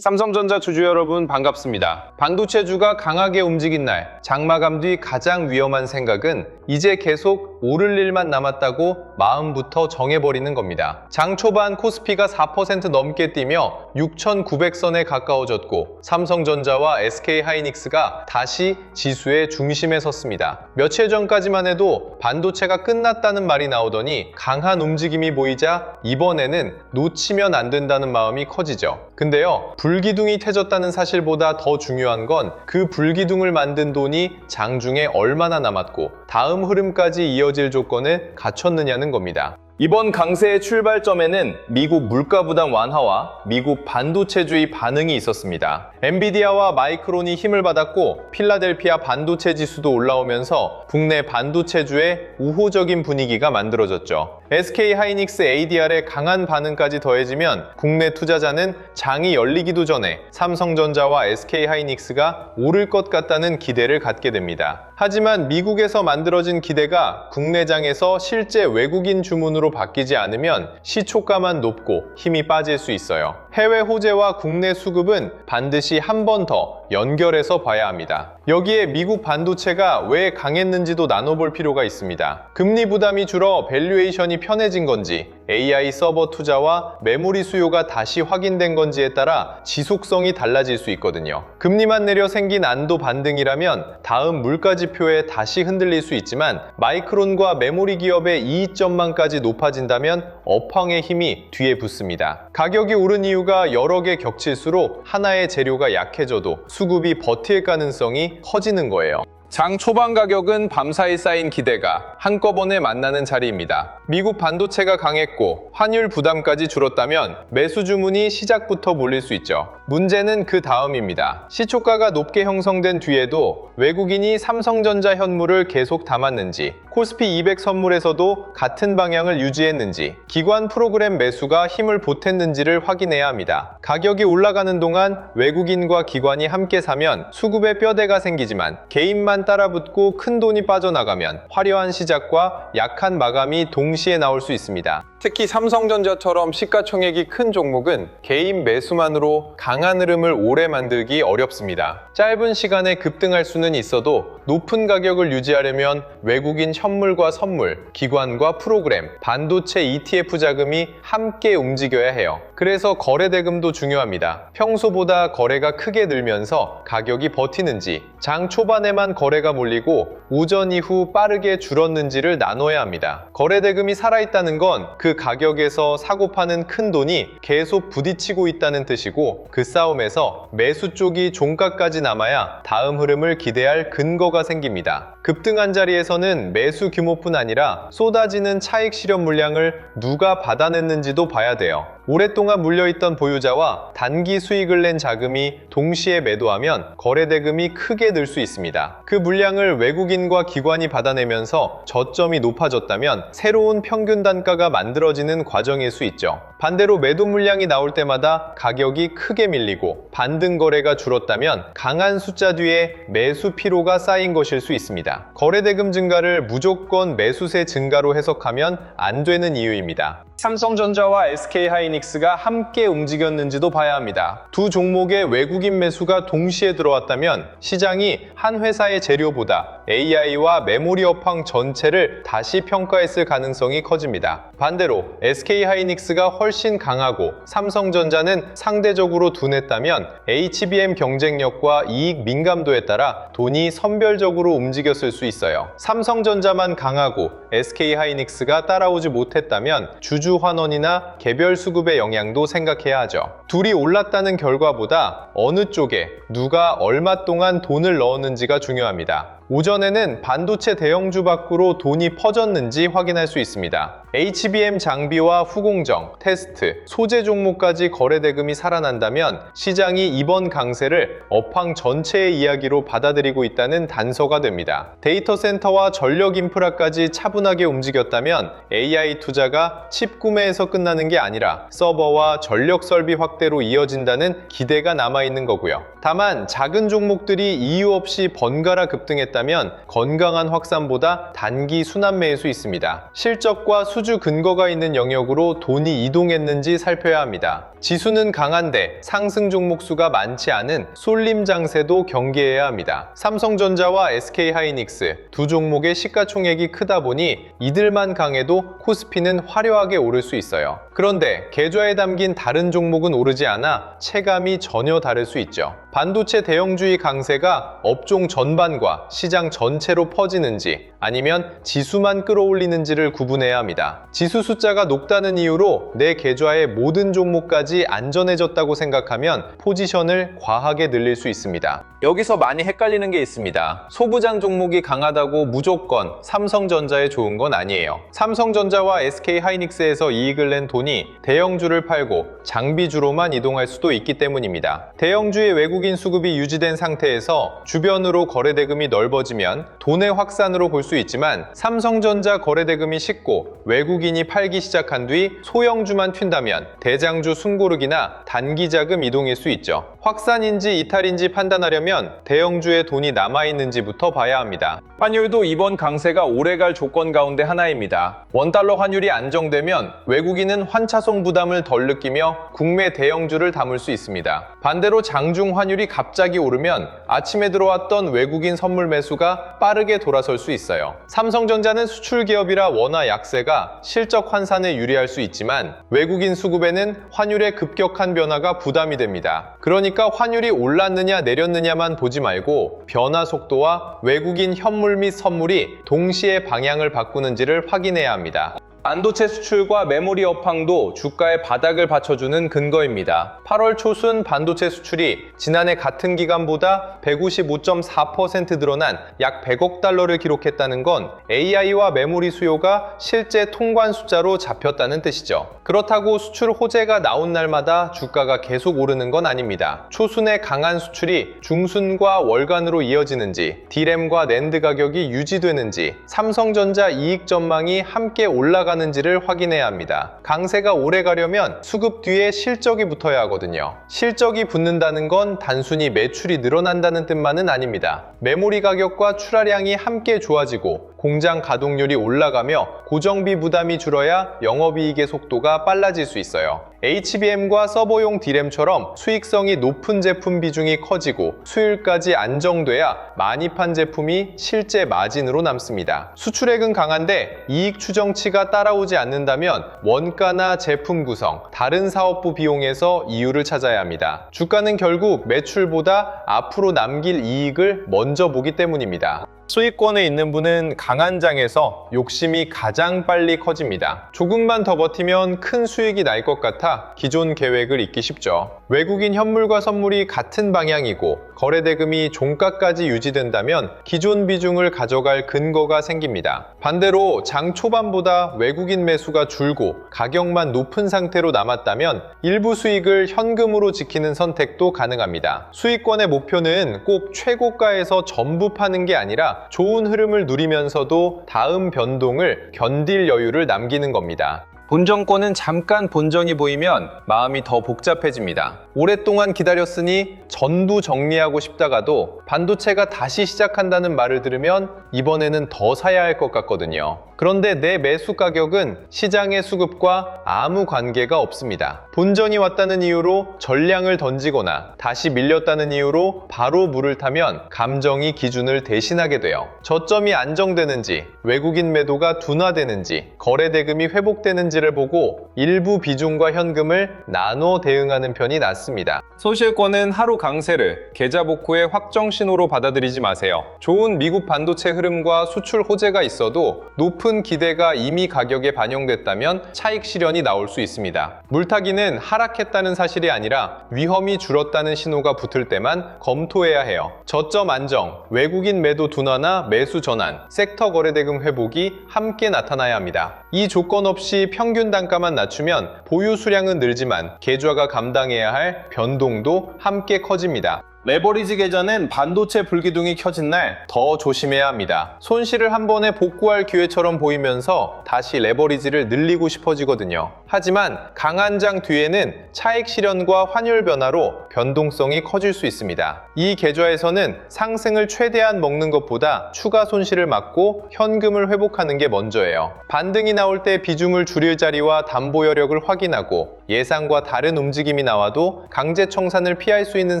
삼성전자 주주 여러분 반갑습니다. 반도체주가 강하게 움직인 날, 장마감 뒤 가장 위험한 생각은 이제 계속 오를 일만 남았다고 마음부터 정해버리는 겁니다. 장 초반 코스피가 4% 넘게 뛰며 6,900선에 가까워졌고 삼성전자와 SK하이닉스가 다시 지수의 중심에 섰습니다. 며칠 전까지만 해도 반도체가 끝났다는 말이 나오더니 강한 움직임이 보이자 이번에는 놓치면 안 된다는 마음이 커지죠. 근데요, 불기둥이 터졌다는 사실보다 더 중요한 건 그 불기둥을 만든 돈이 장중에 얼마나 남았고 다음 흐름까지 이어질 조건을 갖췄느냐는 겁니다. 이번 강세의 출발점에는 미국 물가 부담 완화와 미국 반도체주의 반응이 있었습니다. 엔비디아와 마이크론이 힘을 받았고 필라델피아 반도체 지수도 올라오면서 국내 반도체주의 우호적인 분위기가 만들어졌죠. SK하이닉스 ADR의 강한 반응까지 더해지면 국내 투자자는 장이 열리기도 전에 삼성전자와 SK하이닉스가 오를 것 같다는 기대를 갖게 됩니다. 하지만 미국에서 만들어진 기대가 국내 장에서 실제 외국인 주문으로 바뀌지 않으면 시초가만 높고 힘이 빠질 수 있어요. 해외 호재와 국내 수급은 반드시 한 번 더 연결해서 봐야 합니다. 여기에 미국 반도체가 왜 강했는지도 나눠볼 필요가 있습니다. 금리 부담이 줄어 밸류에이션이 편해진 건지, AI 서버 투자와 메모리 수요가 다시 확인된 건지에 따라 지속성이 달라질 수 있거든요. 금리만 내려 생긴 안도 반등이라면 다음 물가 지표에 다시 흔들릴 수 있지만 마이크론과 메모리 기업의 이익전망까지 높아진다면 업황의 힘이 뒤에 붙습니다. 가격이 오른 이유가 여러 개 겹칠수록 하나의 재료가 약해져도 수급이 버틸 가능성이 커지는 거예요. 장 초반 가격은 밤사이 쌓인 기대가 한꺼번에 만나는 자리입니다. 미국 반도체가 강했고 환율 부담까지 줄었다면 매수 주문이 시작부터 몰릴 수 있죠. 문제는 그 다음입니다. 시초가가 높게 형성된 뒤에도 외국인이 삼성전자 현물을 계속 담았는지, 코스피 200 선물에서도 같은 방향을 유지했는지, 기관 프로그램 매수가 힘을 보탰는지를 확인해야 합니다. 가격이 올라가는 동안 외국인과 기관이 함께 사면 수급에 뼈대가 생기지만 개인만 따라붙고 큰 돈이 빠져나가면 화려한 시작과 약한 마감이 동시에 나올 수 있습니다. 특히 삼성전자처럼 시가총액이 큰 종목은 개인 매수만으로 강한 흐름을 오래 만들기 어렵습니다. 짧은 시간에 급등할 수는 있어도 높은 가격을 유지하려면 외국인 현물과 선물, 기관과 프로그램, 반도체 ETF 자금이 함께 움직여야 해요. 그래서 거래 대금도 중요합니다. 평소보다 거래가 크게 늘면서 가격이 버티는지, 장 초반에만 거래가 몰리고 오전 이후 빠르게 줄었는지를 나눠야 합니다. 거래 대금이 살아있다는 건 그 가격에서 사고 파는 큰 돈이 계속 부딪히고 있다는 뜻이고, 그 싸움에서 매수 쪽이 종가까지 남아야 다음 흐름을 기대할 근거가 생깁니다. 급등한 자리에서는 매수 규모뿐 아니라 쏟아지는 차익 실현 물량을 누가 받아냈는지도 봐야 돼요. 오랫동안 물려있던 보유자와 단기 수익을 낸 자금이 동시에 매도하면 거래 대금이 크게 늘 수 있습니다. 그 물량을 외국인과 기관이 받아내면서 저점이 높아졌다면 새로운 평균 단가가 만들어지는 과정일 수 있죠. 반대로 매도 물량이 나올 때마다 가격이 크게 밀리고 반등 거래가 줄었다면 강한 숫자 뒤에 매수 피로가 쌓인 것일 수 있습니다. 거래 대금 증가를 무조건 매수세 증가로 해석하면 안 되는 이유입니다. 삼성전자와 SK하이닉스가 함께 움직였는지도 봐야 합니다. 두 종목의 외국인 매수가 동시에 들어왔다면 시장이 한 회사의 재료보다 AI와 메모리 업황 전체를 다시 평가했을 가능성이 커집니다. 반대로 SK하이닉스가 훨씬 강하고 삼성전자는 상대적으로 둔했다면 HBM 경쟁력과 이익 민감도에 따라 돈이 선별적으로 움직였을 수 있어요. 삼성전자만 강하고 SK하이닉스가 따라오지 못했다면 주주 환원이나 개별 수급의 영향도 생각해야 하죠. 둘이 올랐다는 결과보다 어느 쪽에 누가 얼마 동안 돈을 넣었는지가 중요합니다. 오전에는 반도체 대형주 밖으로 돈이 퍼졌는지 확인할 수 있습니다. HBM 장비와 후공정, 테스트, 소재 종목까지 거래 대금이 살아난다면 시장이 이번 강세를 업황 전체의 이야기로 받아들이고 있다는 단서가 됩니다. 데이터 센터와 전력 인프라까지 차분하게 움직였다면 AI 투자가 칩 구매에서 끝나는 게 아니라 서버와 전력 설비 확대로 이어진다는 기대가 남아있는 거고요. 다만 작은 종목들이 이유 없이 번갈아 급등했다면 건강한 확산보다 단기 순환매일 수 있습니다. 실적과 수주 근거가 있는 영역으로 돈이 이동했는지 살펴야 합니다. 지수는 강한데 상승 종목 수가 많지 않은 쏠림 장세도 경계해야 합니다. 삼성전자와 SK하이닉스 두 종목의 시가총액이 크다 보니 이들만 강해도 코스피는 화려하게 오를 수 있어요. 그런데 계좌에 담긴 다른 종목은 오르지 않아 체감이 전혀 다를 수 있죠. 반도체 대형주의 강세가 업종 전반과 시장 전체로 퍼지는지 아니면 지수만 끌어올리는지를 구분해야 합니다. 지수 숫자가 높다는 이유로 내 계좌의 모든 종목까지 안전해졌다고 생각하면 포지션을 과하게 늘릴 수 있습니다. 여기서 많이 헷갈리는 게 있습니다. 소부장 종목이 강하다고 무조건 삼성전자에 좋은 건 아니에요. 삼성전자와 SK하이닉스에서 이익을 낸 돈이 대형주를 팔고 장비주로만 이동할 수도 있기 때문입니다. 대형주의 외국인 수급이 유지된 상태에서 주변으로 거래대금이 넓어지면 돈의 확산으로 볼 수 있지만 삼성전자 거래대금이 식고 외국인이 팔기 시작한 뒤 소형주만 튄다면 대장주 숨고르기나 단기자금 이동일 수 있죠. 확산인지 이탈인지 판단하려면 대형주에 돈이 남아있는지부터 봐야 합니다. 환율도 이번 강세가 오래갈 조건 가운데 하나입니다. 원달러 환율이 안정되면 외국인은 환차송 부담을 덜 느끼며 국내 대형주를 담을 수 있습니다. 반대로 장중 환율이 갑자기 오르면 아침에 들어왔던 외국인 선물 매수가 빠르게 돌아설 수 있어요. 삼성전자는 수출 기업이라 원화 약세가 실적 환산에 유리할 수 있지만 외국인 수급에는 환율의 급격한 변화가 부담이 됩니다. 그러니까 환율이 올랐느냐 내렸느냐만 보지 말고 변화 속도와 외국인 현물 및 선물이 동시에 방향을 바꾸는지를 확인해야 합니다. 반도체 수출과 메모리 업황도 주가의 바닥을 받쳐주는 근거입니다. 8월 초순 반도체 수출이 지난해 같은 기간보다 155.4% 늘어난 약 100억 달러를 기록했다는 건 AI와 메모리 수요가 실제 통관 숫자로 잡혔다는 뜻이죠. 그렇다고 수출 호재가 나온 날마다 주가가 계속 오르는 건 아닙니다. 초순의 강한 수출이 중순과 월간으로 이어지는지, D램과 낸드 가격이 유지되는지, 삼성전자 이익 전망이 함께 올라가는지를 확인해야 합니다. 강세가 오래 가려면 수급 뒤에 실적이 붙어야 하거든요. 실적이 붙는다는 건 단순히 매출이 늘어난다는 뜻만은 아닙니다. 메모리 가격과 출하량이 함께 좋아지고 공장 가동률이 올라가며 고정비 부담이 줄어야 영업이익의 속도가 빨라질 수 있어요. HBM과 서버용 D램처럼 수익성이 높은 제품 비중이 커지고 수율까지 안정돼야 많이 판 제품이 실제 마진으로 남습니다. 수출액은 강한데 이익 추정치가 따라오지 않는다면 원가나 제품 구성, 다른 사업부 비용에서 이유를 찾아야 합니다. 주가는 결국 매출보다 앞으로 남길 이익을 먼저 보기 때문입니다. 수익권에 있는 분은 강한 장에서 욕심이 가장 빨리 커집니다. 조금만 더 버티면 큰 수익이 날 것 같아 기존 계획을 잊기 쉽죠. 외국인 현물과 선물이 같은 방향이고 거래대금이 종가까지 유지된다면 기존 비중을 가져갈 근거가 생깁니다. 반대로 장 초반보다 외국인 매수가 줄고 가격만 높은 상태로 남았다면 일부 수익을 현금으로 지키는 선택도 가능합니다. 수익권의 목표는 꼭 최고가에서 전부 파는 게 아니라 좋은 흐름을 누리면서도 다음 변동을 견딜 여유를 남기는 겁니다. 본전권은 잠깐 본전이 보이면 마음이 더 복잡해집니다. 오랫동안 기다렸으니 전부 정리하고 싶다가도 반도체가 다시 시작한다는 말을 들으면 이번에는 더 사야 할 것 같거든요. 그런데 내 매수 가격은 시장의 수급과 아무 관계가 없습니다. 본전이 왔다는 이유로 전량을 던지거나 다시 밀렸다는 이유로 바로 물을 타면 감정이 기준을 대신하게 돼요. 저점이 안정되는지, 외국인 매도가 둔화되는지, 거래 대금이 회복되는지를 보고 일부 비중과 현금을 나눠 대응하는 편이 낫습니다. 소실권은 하루 강세를 계좌 복구의 확정 신호로 받아들이지 마세요. 좋은 미국 반도체 흐름과 수출 호재가 있어도 높은 기대가 이미 가격에 반영됐다면 차익 실현이 나올 수 있습니다. 물타기는 하락했다는 사실이 아니라 위험이 줄었다는 신호가 붙을 때만 검토해야 해요. 저점 안정, 외국인 매도 둔화나 매수 전환, 섹터 거래대금 회복이 함께 나타나야 합니다. 이 조건 없이 평균 단가만 낮추면 보유 수량은 늘지만 계좌가 감당해야 할 변동도 함께 커집니다. 레버리지 계좌는 반도체 불기둥이 켜진 날 더 조심해야 합니다. 손실을 한 번에 복구할 기회처럼 보이면서 다시 레버리지를 늘리고 싶어지거든요. 하지만 강한 장 뒤에는 차익 실현과 환율 변화로 변동성이 커질 수 있습니다. 이 계좌에서는 상승을 최대한 먹는 것보다 추가 손실을 막고 현금을 회복하는 게 먼저예요. 반등이 나올 때 비중을 줄일 자리와 담보 여력을 확인하고 예상과 다른 움직임이 나와도 강제 청산을 피할 수 있는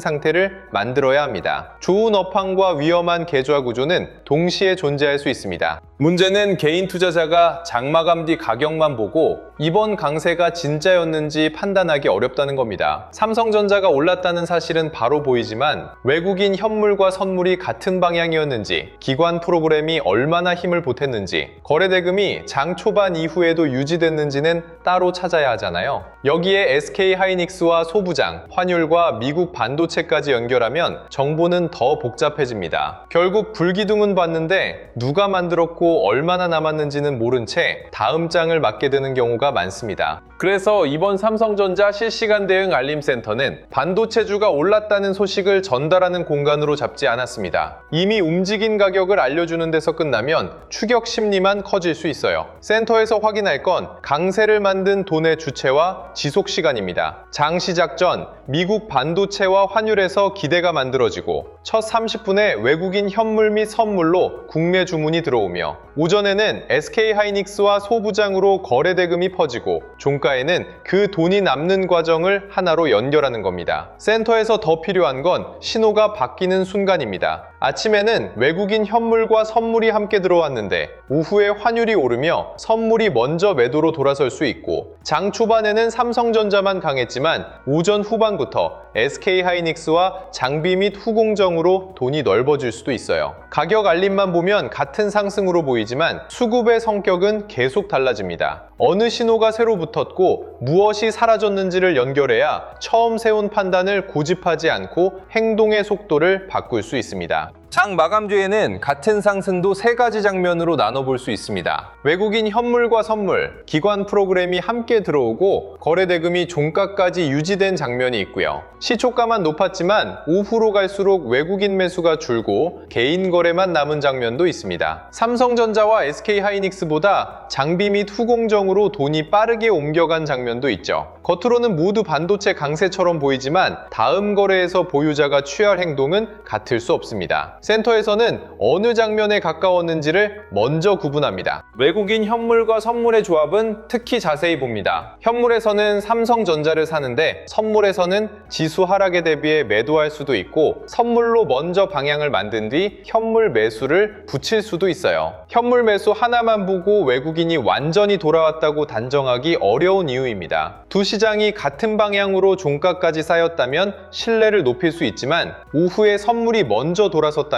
상태를 만들어야 합니다. 좋은 업황과 위험한 계좌 구조는 동시에 존재할 수 있습니다. 문제는 개인 투자자가 장마감 뒤 가격만 보고 이번 강세가 진짜였는지 판단하기 어렵다는 겁니다. 삼성전자가 올랐다는 사실은 바로 보이지만 외국인 현물과 선물이 같은 방향이었는지, 기관 프로그램이 얼마나 힘을 보탰는지, 거래대금이 장 초반 이후에도 유지됐는지는 따로 찾아야 하잖아요. 여기에 SK하이닉스와 소부장, 환율과 미국 반도체까지 연결하면 정보는 더 복잡해집니다. 결국 불기둥은 봤는데 누가 만들었고 얼마나 남았는지는 모른 채 다음 장을 맞게 되는 경우가 많습니다. 그래서 이번 삼성전자 실시간 대응 알림센터는 반도체주가 올랐다는 소식을 전달하는 공간으로 잡지 않았습니다. 이미 움직인 가격을 알려주는 데서 끝나면 추격 심리만 커질 수 있어요. 센터에서 확인할 건 강세를 만든 돈의 주체와 지속 시간입니다. 장 시작 전 미국 반도체와 환율에서 기대가 만들어지고 첫 30분에 외국인 현물 및 선물로 국내 주문이 들어오며 오전에는 SK하이닉스와 소부장으로 거래 대금이 퍼지고 종가에는 그 돈이 남는 과정을 하나로 연결하는 겁니다. 센터에서 더 필요한 건 신호가 바뀌는 순간입니다. 아침에는 외국인 현물과 선물이 함께 들어왔는데 오후에 환율이 오르며 선물이 먼저 매도로 돌아설 수 있고 장 초반에는 삼성전자만 강했지만 오전 후반부터 SK하이닉스와 장비 및 후공정으로 돈이 넓어질 수도 있어요. 가격 알림만 보면 같은 상승으로 보이지만 수급의 성격은 계속 달라집니다. 어느 신호가 새로 붙었고 무엇이 사라졌는지를 연결해야 처음 세운 판단을 고집하지 않고 행동의 속도를 바꿀 수 있습니다. 장 마감 뒤에는 같은 상승도 세 가지 장면으로 나눠볼 수 있습니다. 외국인 현물과 선물, 기관 프로그램이 함께 들어오고 거래대금이 종가까지 유지된 장면이 있고요. 시초가만 높았지만 오후로 갈수록 외국인 매수가 줄고 개인 거래만 남은 장면도 있습니다. 삼성전자와 SK하이닉스보다 장비 및 후공정으로 돈이 빠르게 옮겨간 장면도 있죠. 겉으로는 모두 반도체 강세처럼 보이지만 다음 거래에서 보유자가 취할 행동은 같을 수 없습니다. 센터에서는 어느 장면에 가까웠는지를 먼저 구분합니다. 외국인 현물과 선물의 조합은 특히 자세히 봅니다. 현물에서는 삼성전자를 사는데 선물에서는 지수 하락에 대비해 매도할 수도 있고 선물로 먼저 방향을 만든 뒤 현물 매수를 붙일 수도 있어요. 현물 매수 하나만 보고 외국인이 완전히 돌아왔다고 단정하기 어려운 이유입니다. 두 시장이 같은 방향으로 종가까지 쌓였다면 신뢰를 높일 수 있지만 오후에 선물이 먼저 돌아섰다면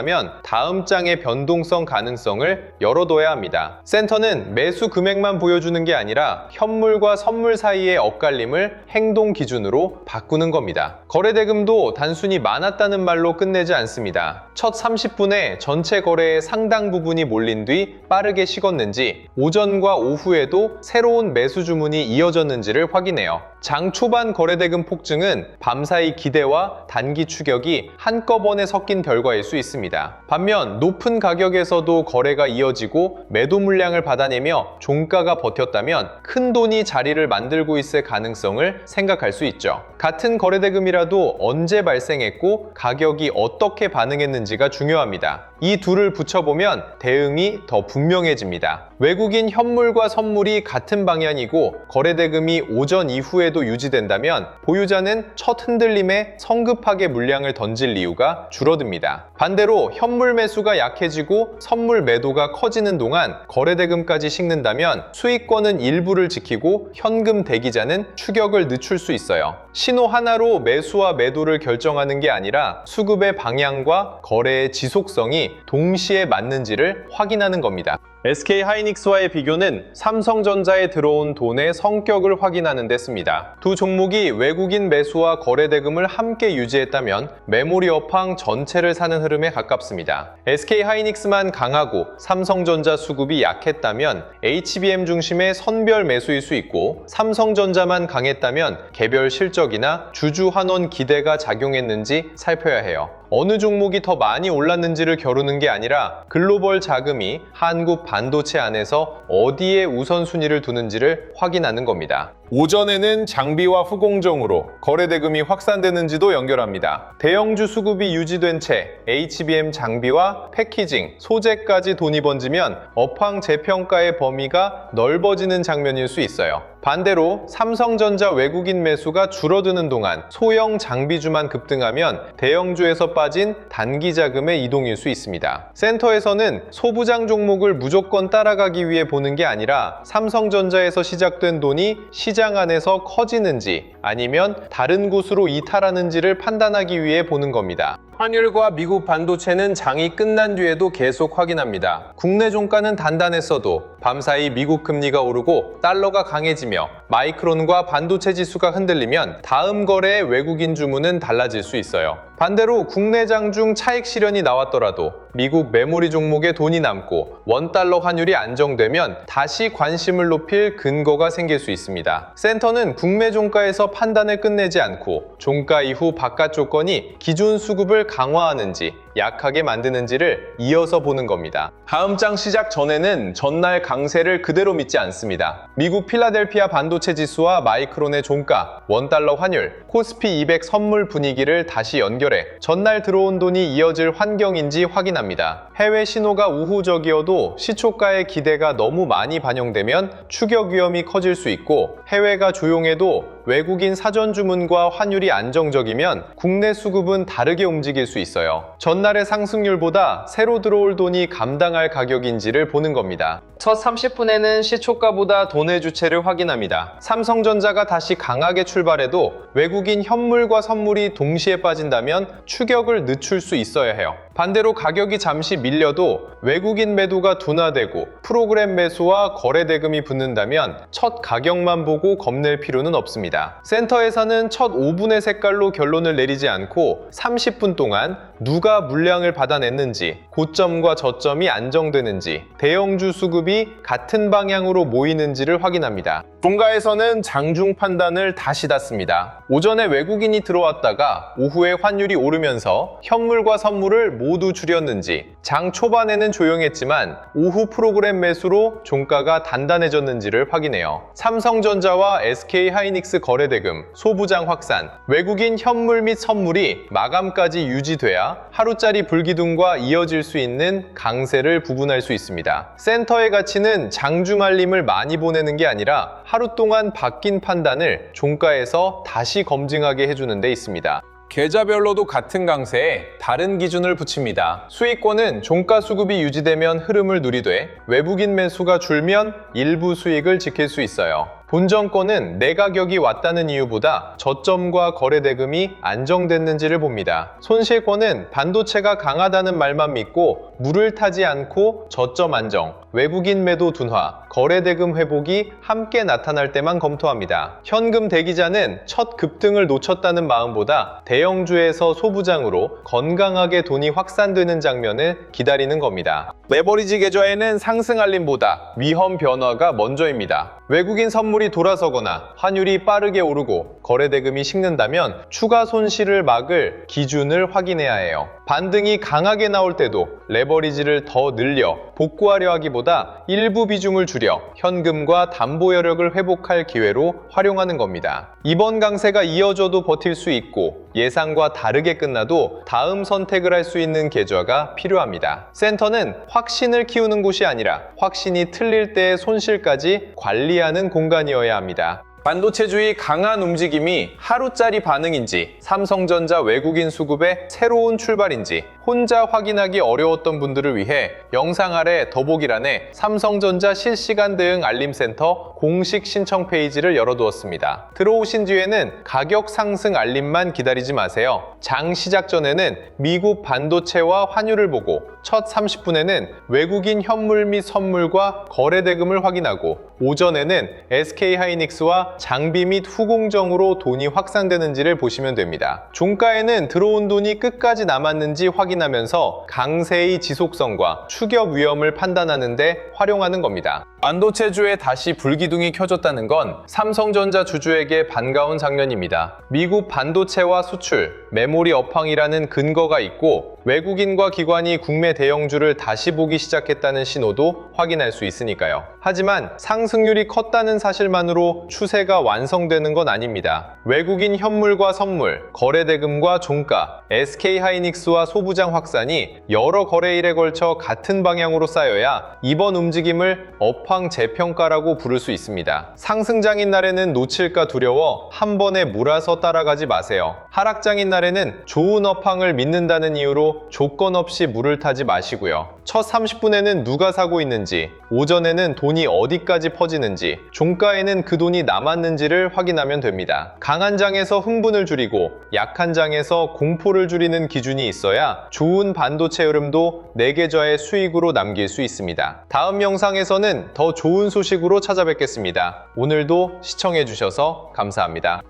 다음 장의 변동성 가능성을 열어둬야 합니다. 센터는 매수 금액만 보여주는 게 아니라 현물과 선물 사이의 엇갈림을 행동 기준으로 바꾸는 겁니다. 거래대금도 단순히 많았다는 말로 끝내지 않습니다. 첫 30분에 전체 거래의 상당 부분이 몰린 뒤 빠르게 식었는지 오전과 오후에도 새로운 매수 주문이 이어졌는지를 확인해요. 장 초반 거래대금 폭증은 밤사이 기대와 단기 추격이 한꺼번에 섞인 결과일 수 있습니다. 반면 높은 가격에서도 거래가 이어지고 매도 물량을 받아내며 종가가 버텼다면 큰 돈이 자리를 만들고 있을 가능성을 생각할 수 있죠. 같은 거래대금이라도 언제 발생했고 가격이 어떻게 반응했는지가 중요합니다. 이 둘을 붙여보면 대응이 더 분명해집니다. 외국인 현물과 선물이 같은 방향이고 거래대금이 오전 이후에도 유지된다면 보유자는 첫 흔들림에 성급하게 물량을 던질 이유가 줄어듭니다. 반대로 현물 매수가 약해지고 선물 매도가 커지는 동안 거래대금까지 식는다면 수익권은 일부를 지키고 현금 대기자는 추격을 늦출 수 있어요. 신호 하나로 매수와 매도를 결정하는 게 아니라 수급의 방향과 거래의 지속성이 동시에 맞는지를 확인하는 겁니다. SK하이닉스와의 비교는 삼성전자에 들어온 돈의 성격을 확인하는 데 씁니다. 두 종목이 외국인 매수와 거래대금을 함께 유지했다면 메모리 업황 전체를 사는 흐름에 가깝습니다. SK하이닉스만 강하고 삼성전자 수급이 약했다면 HBM 중심의 선별 매수일 수 있고 삼성전자만 강했다면 개별 실적이나 주주 환원 기대가 작용했는지 살펴야 해요. 어느 종목이 더 많이 올랐는지를 겨루는 게 아니라 글로벌 자금이 한국 반도체 안에서 어디에 우선순위를 두는지를 확인하는 겁니다. 오전에는 장비와 후공정으로 거래대금이 확산되는지도 연결합니다. 대형주 수급이 유지된 채 HBM 장비와 패키징, 소재까지 돈이 번지면 업황 재평가의 범위가 넓어지는 장면일 수 있어요. 반대로 삼성전자 외국인 매수가 줄어드는 동안 소형 장비주만 급등하면 대형주에서 빠진 단기 자금의 이동일 수 있습니다. 센터에서는 소부장 종목을 무조건 따라가기 위해 보는 게 아니라 삼성전자에서 시작된 돈이 시장 안에서 커지는지 아니면 다른 곳으로 이탈하는지를 판단하기 위해 보는 겁니다. 환율과 미국 반도체는 장이 끝난 뒤에도 계속 확인합니다. 국내 종가는 단단했어도 밤사이 미국 금리가 오르고 달러가 강해지며 마이크론과 반도체 지수가 흔들리면 다음 거래의 외국인 주문은 달라질 수 있어요. 반대로 국내 장 중 차익 실현이 나왔더라도 미국 메모리 종목에 돈이 남고 원달러 환율이 안정되면 다시 관심을 높일 근거가 생길 수 있습니다. 센터는 국내 종가에서 판단을 끝내지 않고 종가 이후 바깥 조건이 기존 수급을 강화하는지 약하게 만드는지를 이어서 보는 겁니다. 다음 장 시작 전에는 전날 강세를 그대로 믿지 않습니다. 미국 필라델피아 반도체 지수와 마이크론의 종가, 원달러 환율, 코스피 200 선물 분위기를 다시 연결해 전날 들어온 돈이 이어질 환경인지 확인합니다. 해외 신호가 우호적이어도 시초가의 기대가 너무 많이 반영되면 추격 위험이 커질 수 있고 해외가 조용해도 외국인 사전 주문과 환율이 안정적이면 국내 수급은 다르게 움직일 수 있어요. 전날의 상승률보다 새로 들어올 돈이 감당할 가격인지를 보는 겁니다. 첫 30분에는 시초가보다 돈의 주체를 확인합니다. 삼성전자가 다시 강하게 출발해도 외국인 현물과 선물이 동시에 빠진다면 추격을 늦출 수 있어야 해요. 반대로 가격이 잠시 밀려도 외국인 매도가 둔화되고 프로그램 매수와 거래 대금이 붙는다면 첫 가격만 보고 겁낼 필요는 없습니다. 센터에서는 첫 5분의 색깔로 결론을 내리지 않고 30분 동안 누가 물량을 받아냈는지, 고점과 저점이 안정되는지, 대형주 수급이 같은 방향으로 모이는지를 확인합니다. 종가에서는 장중 판단을 다시 닫습니다. 오전에 외국인이 들어왔다가 오후에 환율이 오르면서 현물과 선물을 모두 줄였는지, 장 초반에는 조용했지만 오후 프로그램 매수로 종가가 단단해졌는지를 확인해요. 삼성전자와 SK하이닉스 거래대금, 소부장 확산, 외국인 현물 및 선물이 마감까지 유지돼야 하루짜리 불기둥과 이어질 수 있는 강세를 구분할 수 있습니다. 센터의 가치는 장중 알림을 많이 보내는 게 아니라 하루 동안 바뀐 판단을 종가에서 다시 검증하게 해주는 데 있습니다. 계좌별로도 같은 강세에 다른 기준을 붙입니다. 수익권은 종가 수급이 유지되면 흐름을 누리되 외국인 매수가 줄면 일부 수익을 지킬 수 있어요. 본전권은 내 가격이 왔다는 이유보다 저점과 거래 대금이 안정됐는지를 봅니다. 손실권은 반도체가 강하다는 말만 믿고 물을 타지 않고 저점 안정, 외국인 매도 둔화, 거래 대금 회복이 함께 나타날 때만 검토합니다. 현금 대기자는 첫 급등을 놓쳤다는 마음보다 대형주에서 소부장으로 건강하게 돈이 확산되는 장면을 기다리는 겁니다. 레버리지 계좌에는 상승 알림보다 위험 변화가 먼저입니다. 외국인 선물이 돌아서거나 환율이 빠르게 오르고 거래 대금이 식는다면 추가 손실을 막을 기준을 확인해야 해요. 반등이 강하게 나올 때도 레버리지를 더 늘려 복구하려 하기보다 일부 비중을 줄여 현금과 담보 여력을 회복할 기회로 활용하는 겁니다. 이번 강세가 이어져도 버틸 수 있고 예상과 다르게 끝나도 다음 선택을 할 수 있는 계좌가 필요합니다. 센터는 확신을 키우는 곳이 아니라 확신이 틀릴 때의 손실까지 관리하는 공간이어야 합니다. 반도체주의 강한 움직임이 하루짜리 반응인지 삼성전자 외국인 수급의 새로운 출발인지 혼자 확인하기 어려웠던 분들을 위해 영상 아래 더보기란에 삼성전자 실시간 대응 알림센터 공식 신청 페이지를 열어두었습니다. 들어오신 뒤에는 가격 상승 알림만 기다리지 마세요. 장 시작 전에는 미국 반도체와 환율을 보고 첫 30분에는 외국인 현물 및 선물과 거래 대금을 확인하고 오전에는 SK하이닉스와 장비 및 후공정으로 돈이 확산되는지를 보시면 됩니다. 종가에는 들어온 돈이 끝까지 남았는지 확인하면서 강세의 지속성과 추격 위험을 판단하는 데 활용하는 겁니다. 반도체주에 다시 불기둥이 켜졌다는 건 삼성전자 주주에게 반가운 장면입니다. 미국 반도체와 수출, 메모리 업황이라는 근거가 있고 외국인과 기관이 국내 대형주를 다시 보기 시작했다는 신호도 확인할 수 있으니까요. 하지만 상승률이 컸다는 사실만으로 추세가 완성되는 건 아닙니다. 외국인 현물과 선물, 거래대금과 종가, SK하이닉스와 소부장 확산이 여러 거래일에 걸쳐 같은 방향으로 쌓여야 이번 움직임을 업황 재평가라고 부를 수 있습니다. 상승장인 날에는 놓칠까 두려워 한 번에 몰아서 따라가지 마세요. 하락장인 날에는 좋은 업황을 믿는다는 이유로 조건 없이 물을 타지 마시고요. 첫 30분에는 누가 사고 있는지, 오전에는 돈이 어디까지 퍼지는지, 종가에는 그 돈이 남았는지를 확인하면 됩니다. 강한 장에서 흥분을 줄이고 약한 장에서 공포를 줄이는 기준이 있어야 좋은 반도체 흐름도 내 계좌에 수익으로 남길 수 있습니다. 다음 영상에서는 더 좋은 소식으로 찾아뵙겠습니다. 오늘도 시청해주셔서 감사합니다.